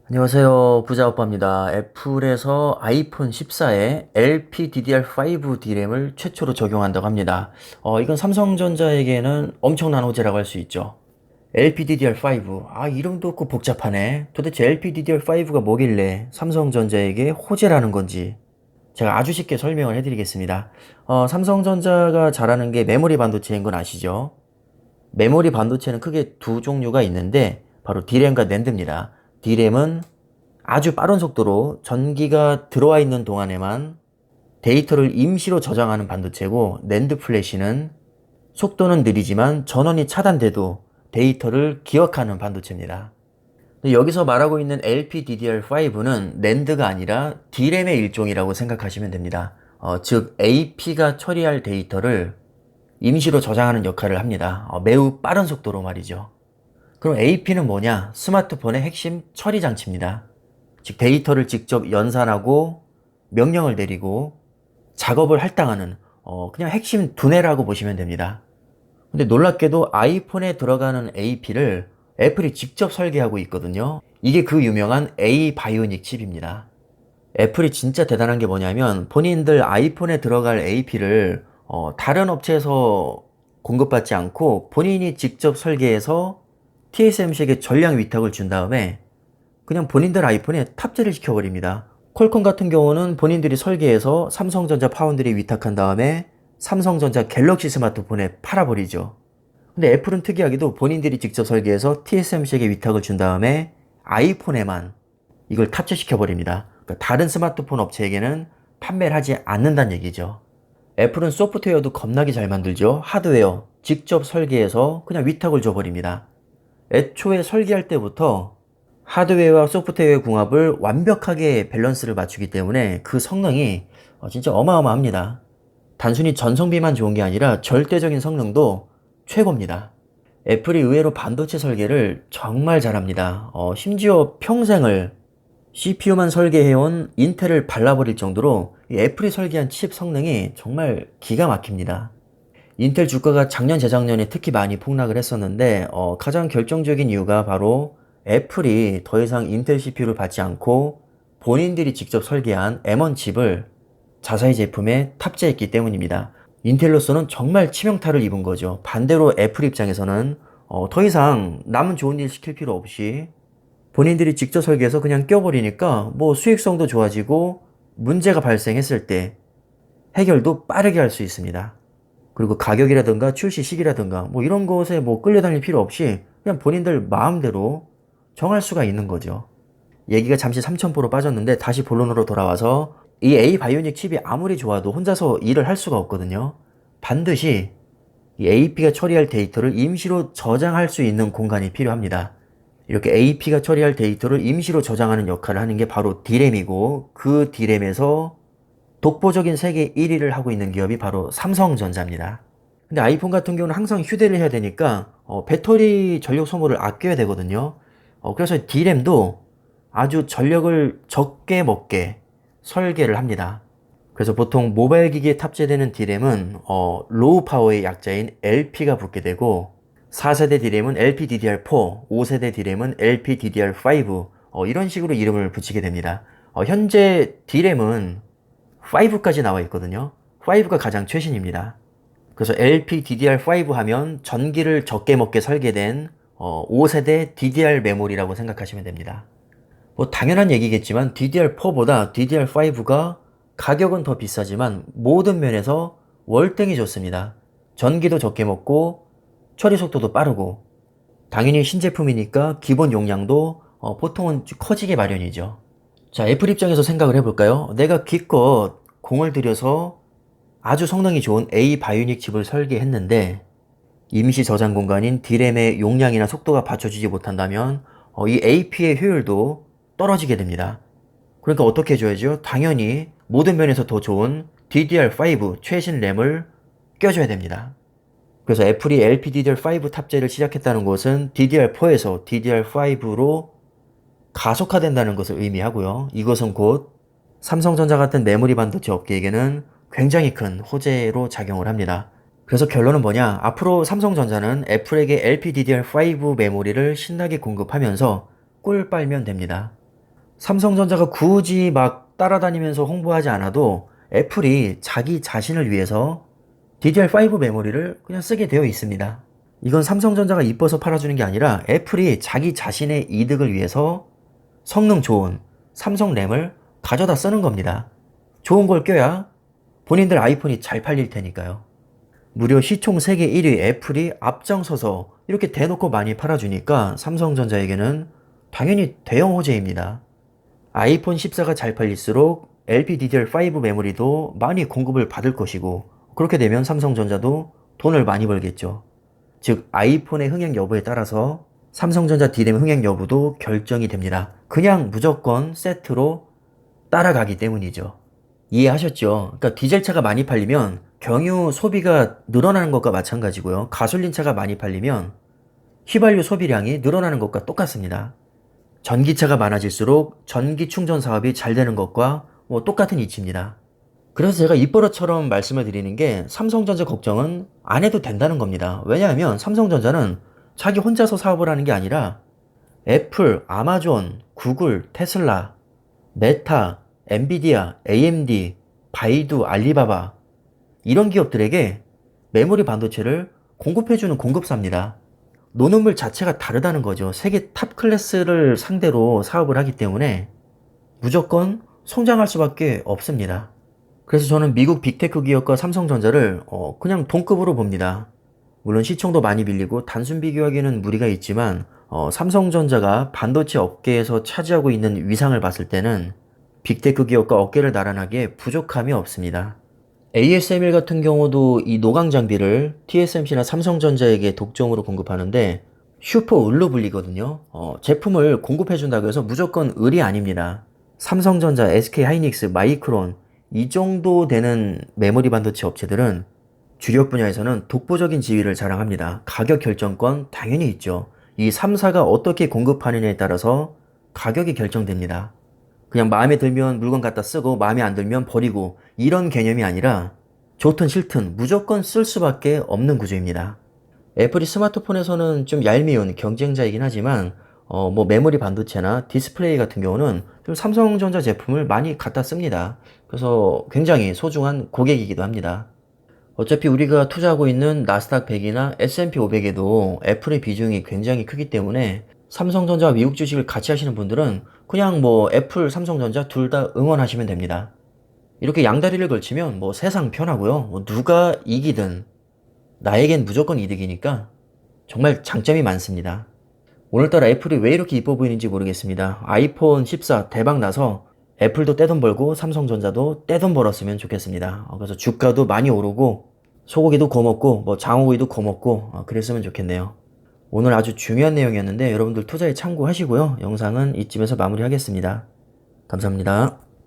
안녕하세요. 부자오빠입니다. 애플에서 아이폰 14에 LPDDR5 D램을 최초로 적용한다고 합니다. 이건 삼성전자에게는 엄청난 호재라고 할 수 있죠. LPDDR5. 이름도 그 복잡하네. 도대체 LPDDR5가 뭐길래 삼성전자에게 호재라는 건지 제가 아주 쉽게 설명을 해드리겠습니다. 삼성전자가 잘하는 게 메모리 반도체인 건 아시죠? 메모리 반도체는 크게 두 종류가 있는데 바로 D램과 낸드입니다. D램은 아주 빠른 속도로 전기가 들어와 있는 동안에만 데이터를 임시로 저장하는 반도체고, 낸드 플래시는 속도는 느리지만 전원이 차단돼도 데이터를 기억하는 반도체입니다. 여기서 말하고 있는 LPDDR5는 낸드가 아니라 D램의 일종이라고 생각하시면 됩니다. 즉 AP가 처리할 데이터를 임시로 저장하는 역할을 합니다. 매우 빠른 속도로 말이죠. 그럼 AP는 뭐냐? 스마트폰의 핵심 처리 장치입니다. 즉 데이터를 직접 연산하고 명령을 내리고 작업을 할당하는 그냥 핵심 두뇌라고 보시면 됩니다. 근데 놀랍게도 아이폰에 들어가는 AP를 애플이 직접 설계하고 있거든요. 이게 그 유명한 A 바이오닉 칩입니다. 애플이 진짜 대단한 게 뭐냐면 본인들 아이폰에 들어갈 AP를 다른 업체에서 공급받지 않고 본인이 직접 설계해서 TSMC에게 전량 위탁을 준 다음에 그냥 본인들 아이폰에 탑재를 시켜버립니다. 퀄컴 같은 경우는 본인들이 설계해서 삼성전자 파운드리 위탁한 다음에 삼성전자 갤럭시 스마트폰에 팔아버리죠. 근데 애플은 특이하게도 본인들이 직접 설계해서 TSMC에게 위탁을 준 다음에 아이폰에만 이걸 탑재시켜버립니다. 그러니까 다른 스마트폰 업체에게는 판매를 하지 않는다는 얘기죠. 애플은 소프트웨어도 겁나게 잘 만들죠. 하드웨어 직접 설계해서 그냥 위탁을 줘버립니다. 애초에 설계할 때부터 하드웨어와 소프트웨어 궁합을 완벽하게 밸런스를 맞추기 때문에 그 성능이 진짜 어마어마합니다. 단순히 전성비만 좋은 게 아니라 절대적인 성능도 최고입니다. 애플이 의외로 반도체 설계를 정말 잘합니다. 심지어 평생을 CPU만 설계해온 인텔을 발라버릴 정도로 애플이 설계한 칩 성능이 정말 기가 막힙니다. 인텔 주가가 작년 재작년에 특히 많이 폭락을 했었는데 가장 결정적인 이유가 바로 애플이 더 이상 인텔 CPU를 받지 않고 본인들이 직접 설계한 M1 칩을 자사의 제품에 탑재했기 때문입니다. 인텔로서는 정말 치명타를 입은 거죠. 반대로 애플 입장에서는 더 이상 남은 좋은 일 시킬 필요 없이 본인들이 직접 설계해서 그냥 껴버리니까 뭐 수익성도 좋아지고 문제가 발생했을 때 해결도 빠르게 할 수 있습니다. 그리고 가격이라든가 출시 시기라든가 뭐 이런 것에 뭐 끌려다닐 필요 없이 그냥 본인들 마음대로 정할 수가 있는 거죠. 얘기가 잠시 삼천포로 빠졌는데 다시 본론으로 돌아와서 이 A 바이오닉 칩이 아무리 좋아도 혼자서 일을 할 수가 없거든요. 반드시 이 AP가 처리할 데이터를 임시로 저장할 수 있는 공간이 필요합니다. 이렇게 AP가 처리할 데이터를 임시로 저장하는 역할을 하는 게 바로 D램이고, 그 D램에서 독보적인 세계 1위를 하고 있는 기업이 바로 삼성전자입니다. 근데 아이폰 같은 경우는 항상 휴대를 해야 되니까 배터리 전력 소모를 아껴야 되거든요. 그래서 D램도 아주 전력을 적게 먹게 설계를 합니다. 그래서 보통 모바일 기기에 탑재되는 D램은 로우 파워의 약자인 LP가 붙게 되고, 4세대 D램은 LPDDR4, 5세대 D램은 LPDDR5 이런 식으로 이름을 붙이게 됩니다. 현재 D램은 5까지 나와 있거든요. 5가 가장 최신입니다. 그래서 LPDDR5 하면 전기를 적게 먹게 설계된 5세대 DDR 메모리라고 생각하시면 됩니다. 뭐 당연한 얘기겠지만 DDR4보다 DDR5가 가격은 더 비싸지만 모든 면에서 월등히 좋습니다. 전기도 적게 먹고 처리 속도도 빠르고, 당연히 신제품이니까 기본 용량도 보통은 커지게 마련이죠. 자, 애플 입장에서 생각을 해볼까요? 내가 기껏 공을 들여서 아주 성능이 좋은 A 바이오닉 칩을 설계했는데 임시 저장 공간인 D램의 용량이나 속도가 받쳐주지 못한다면 이 AP의 효율도 떨어지게 됩니다. 그러니까 어떻게 해줘야죠? 당연히 모든 면에서 더 좋은 DDR5 최신 램을 껴줘야 됩니다. 그래서 애플이 LPDDR5 탑재를 시작했다는 것은 DDR4에서 DDR5로 가속화된다는 것을 의미하고요. 이것은 곧 삼성전자 같은 메모리 반도체 업계에게는 굉장히 큰 호재로 작용을 합니다. 그래서 결론은 뭐냐? 앞으로 삼성전자는 애플에게 LPDDR5 메모리를 신나게 공급하면서 꿀 빨면 됩니다. 삼성전자가 굳이 막 따라다니면서 홍보하지 않아도 애플이 자기 자신을 위해서 DDR5 메모리를 그냥 쓰게 되어 있습니다. 이건 삼성전자가 이뻐서 팔아주는 게 아니라 애플이 자기 자신의 이득을 위해서 성능 좋은 삼성 램을 가져다 쓰는 겁니다. 좋은 걸 껴야 본인들 아이폰이 잘 팔릴 테니까요. 무려 시총 세계 1위 애플이 앞장서서 이렇게 대놓고 많이 팔아주니까 삼성전자에게는 당연히 대형 호재입니다. 아이폰 14가 잘 팔릴수록 LPDDR5 메모리도 많이 공급을 받을 것이고, 그렇게 되면 삼성전자도 돈을 많이 벌겠죠. 즉 아이폰의 흥행 여부에 따라서 삼성전자 D램 흥행 여부도 결정이 됩니다. 그냥 무조건 세트로 따라가기 때문이죠. 이해하셨죠? 그러니까 디젤차가 많이 팔리면 경유 소비가 늘어나는 것과 마찬가지고요. 가솔린차가 많이 팔리면 휘발유 소비량이 늘어나는 것과 똑같습니다. 전기차가 많아질수록 전기 충전 사업이 잘 되는 것과 똑같은 이치입니다. 그래서 제가 입버릇처럼 말씀을 드리는 게 삼성전자 걱정은 안 해도 된다는 겁니다. 왜냐하면 삼성전자는 자기 혼자서 사업을 하는 게 아니라 애플, 아마존, 구글, 테슬라, 메타, 엔비디아, AMD, 바이두, 알리바바 이런 기업들에게 메모리 반도체를 공급해주는 공급사입니다. 노는물 자체가 다르다는 거죠. 세계 탑 클래스를 상대로 사업을 하기 때문에 무조건 성장할 수밖에 없습니다. 그래서 저는 미국 빅테크 기업과 삼성전자를 그냥 동급으로 봅니다. 물론 시총도 많이 밀리고 단순 비교하기는 무리가 있지만 삼성전자가 반도체 업계에서 차지하고 있는 위상을 봤을 때는 빅테크 기업과 어깨를 나란하기에 부족함이 없습니다. ASML 같은 경우도 이 노광 장비를 TSMC나 삼성전자에게 독점으로 공급하는데 슈퍼 을로 불리거든요. 제품을 공급해준다고 해서 무조건 을이 아닙니다. 삼성전자, SK하이닉스, 마이크론 이 정도 되는 메모리 반도체 업체들은 주력 분야에서는 독보적인 지위를 자랑합니다. 가격 결정권 당연히 있죠. 이 3사가 어떻게 공급하느냐에 따라서 가격이 결정됩니다. 그냥 마음에 들면 물건 갖다 쓰고 마음에 안 들면 버리고 이런 개념이 아니라 좋든 싫든 무조건 쓸 수밖에 없는 구조입니다. 애플이 스마트폰에서는 좀 얄미운 경쟁자이긴 하지만 메모리 반도체나 디스플레이 같은 경우는 좀 삼성전자 제품을 많이 갖다 씁니다. 그래서 굉장히 소중한 고객이기도 합니다. 어차피 우리가 투자하고 있는 나스닥 100이나 S&P 500에도 애플의 비중이 굉장히 크기 때문에 삼성전자와 미국 주식을 같이 하시는 분들은 그냥 애플, 삼성전자 둘 다 응원하시면 됩니다. 이렇게 양다리를 걸치면 세상 편하고요. 누가 이기든 나에겐 무조건 이득이니까 정말 장점이 많습니다. 오늘따라 애플이 왜 이렇게 이뻐 보이는지 모르겠습니다. 아이폰 14 대박 나서 애플도 떼돈 벌고 삼성전자도 떼돈 벌었으면 좋겠습니다. 그래서 주가도 많이 오르고 소고기도 구워 먹고 장어구이도 구워 먹고 그랬으면 좋겠네요. 오늘 아주 중요한 내용이었는데 여러분들 투자에 참고하시고요. 영상은 이쯤에서 마무리하겠습니다. 감사합니다.